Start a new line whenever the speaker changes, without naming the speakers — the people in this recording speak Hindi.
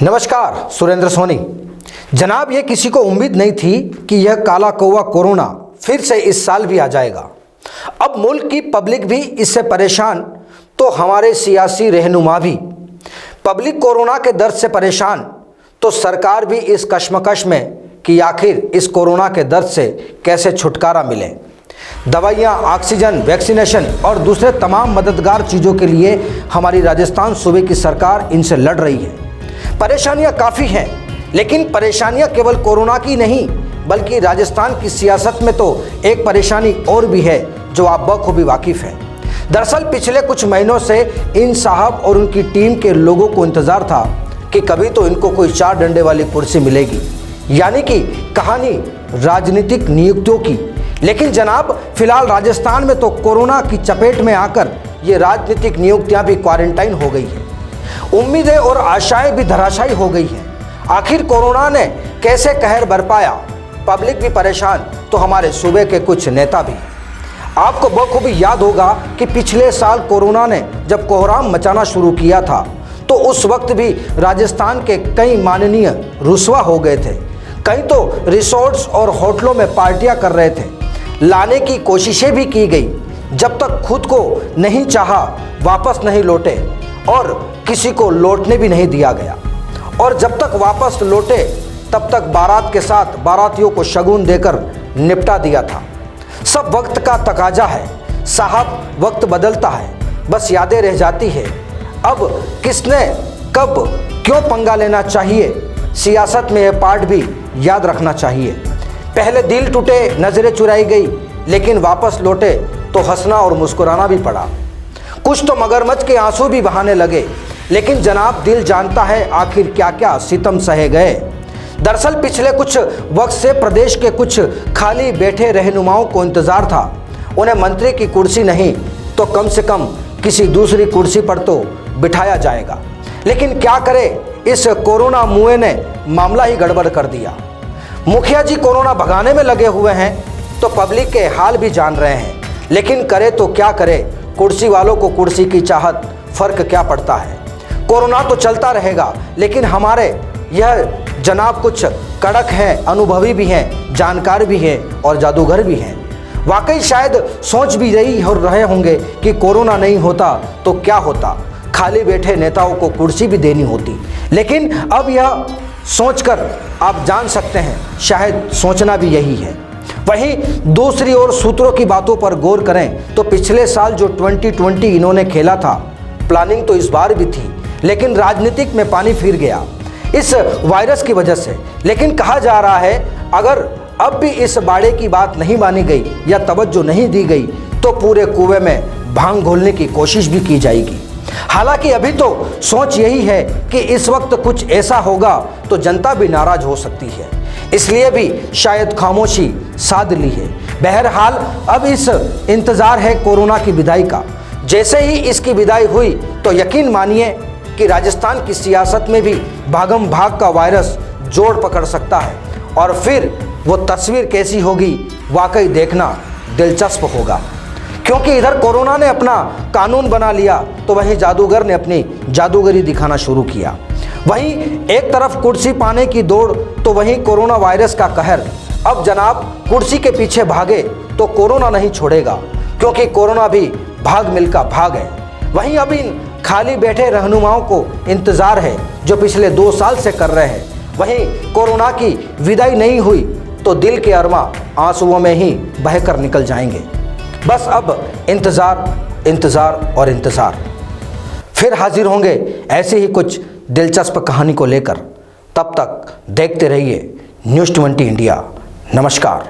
नमस्कार, सुरेंद्र सोनी। जनाब, ये किसी को उम्मीद नहीं थी कि यह काला कौवा कोरोना फिर से इस साल भी आ जाएगा। अब मुल्क की पब्लिक भी इससे परेशान, तो हमारे सियासी रहनुमा भी। पब्लिक कोरोना के दर्द से परेशान, तो सरकार भी इस कश्मकश में कि आखिर इस कोरोना के दर्द से कैसे छुटकारा मिले। दवाइयाँ, ऑक्सीजन, वैक्सीनेशन और दूसरे तमाम मददगार चीज़ों के लिए हमारी राजस्थान सूबे की सरकार इनसे लड़ रही है। परेशानियां काफ़ी हैं, लेकिन परेशानियां केवल कोरोना की नहीं, बल्कि राजस्थान की सियासत में तो एक परेशानी और भी है जो आप बखूबी वाकिफ़ हैं। दरअसल पिछले कुछ महीनों से इन साहब और उनकी टीम के लोगों को इंतज़ार था कि कभी तो इनको कोई 4 डंडे वाली कुर्सी मिलेगी, यानी कि कहानी राजनीतिक नियुक्तियों की। लेकिन जनाब, फिलहाल राजस्थान में तो कोरोना की चपेट में आकर ये राजनीतिक नियुक्तियाँ भी क्वारंटाइन हो गई है। उम्मीदें और आशाएं भी धराशायी हो गई हैं। आखिर कोरोना ने कैसे कहर बरपाया, पब्लिक भी परेशान, तो हमारे सूबे के कुछ नेता भी। आपको बखूबी याद होगा कि पिछले साल कोरोना ने जब कोहराम मचाना शुरू किया था, तो उस वक्त भी राजस्थान के कई माननीय रुस्वा हो गए थे। कई तो रिसोर्ट्स और होटलों में पार्टियां कर रहे थे। लाने की कोशिशें भी की गई, जब तक खुद को नहीं चाहा वापस नहीं लौटे और किसी को लौटने भी नहीं दिया गया। और जब तक वापस लौटे तब तक बारात के साथ बारातियों को शगुन देकर निपटा दिया था। सब वक्त का तकाजा है साहब, वक्त बदलता है, बस यादें रह जाती है। अब किसने कब क्यों पंगा लेना चाहिए, सियासत में यह पार्ट भी याद रखना चाहिए। पहले दिल टूटे, नज़रें चुराई गई, लेकिन वापस लौटे तो हंसना और मुस्कुराना भी पड़ा। कुछ तो मगरमच्छ के आंसू भी बहाने लगे, लेकिन जनाब, दिल जानता है आखिर क्या क्या सितम सहे गए। दरअसल पिछले कुछ वक्त से प्रदेश के कुछ खाली बैठे रहनुमाओं को इंतज़ार था। उन्हें मंत्री की कुर्सी नहीं तो कम से कम किसी दूसरी कुर्सी पर तो बिठाया जाएगा। लेकिन क्या करे, इस कोरोना मुए ने मामला ही गड़बड़ कर दिया। मुखिया जी कोरोना भगाने में लगे हुए हैं, तो पब्लिक के हाल भी जान रहे हैं, लेकिन करे तो क्या करे, कुर्सी वालों को कुर्सी की चाहत, फ़र्क क्या पड़ता है। कोरोना तो चलता रहेगा, लेकिन हमारे यह जनाब कुछ कड़क हैं, अनुभवी भी हैं, जानकार भी हैं और जादूगर भी हैं। वाकई शायद सोच भी रहे होंगे कि कोरोना नहीं होता तो क्या होता, खाली बैठे नेताओं को कुर्सी भी देनी होती। लेकिन अब यह सोचकर आप जान सकते हैं, शायद सोचना भी यही है। वहीं दूसरी ओर सूत्रों की बातों पर गौर करें तो पिछले साल जो 2020 इन्होंने खेला था, प्लानिंग तो इस बार भी थी, लेकिन राजनीतिक में पानी फिर गया इस वायरस की वजह से। लेकिन कहा जा रहा है अगर अब भी इस बाड़े की बात नहीं मानी गई या तवज्जो नहीं दी गई तो पूरे कुएं में भांग घोलने की कोशिश भी की जाएगी। हालांकि अभी तो सोच यही है कि इस वक्त कुछ ऐसा होगा तो जनता भी नाराज हो सकती है, इसलिए भी शायद खामोशी साध ली है। बहरहाल अब इस इंतज़ार है कोरोना की विदाई का। जैसे ही इसकी विदाई हुई तो यकीन मानिए कि राजस्थान की सियासत में भी भागम भाग का वायरस जोर पकड़ सकता है, और फिर वो तस्वीर कैसी होगी वाकई देखना दिलचस्प होगा। क्योंकि इधर कोरोना ने अपना कानून बना लिया, तो वहीं जादूगर ने अपनी जादूगरी दिखाना शुरू किया। वहीं एक तरफ कुर्सी पाने की दौड़, तो वहीं कोरोना वायरस का कहर। अब जनाब, कुर्सी के पीछे भागे तो कोरोना नहीं छोड़ेगा, क्योंकि कोरोना भी भाग मिल्खा भाग है। वहीं अब इन खाली बैठे रहनुमाओं को इंतज़ार है जो पिछले 2 साल से कर रहे हैं। वहीं कोरोना की विदाई नहीं हुई तो दिल के अरमा आंसुओं में ही बहकर निकल जाएंगे। बस अब इंतज़ार, इंतज़ार और इंतज़ार। फिर हाजिर होंगे ऐसे ही कुछ दिलचस्प कहानी को लेकर। तब तक देखते रहिए न्यूज़ 20 इंडिया। नमस्कार।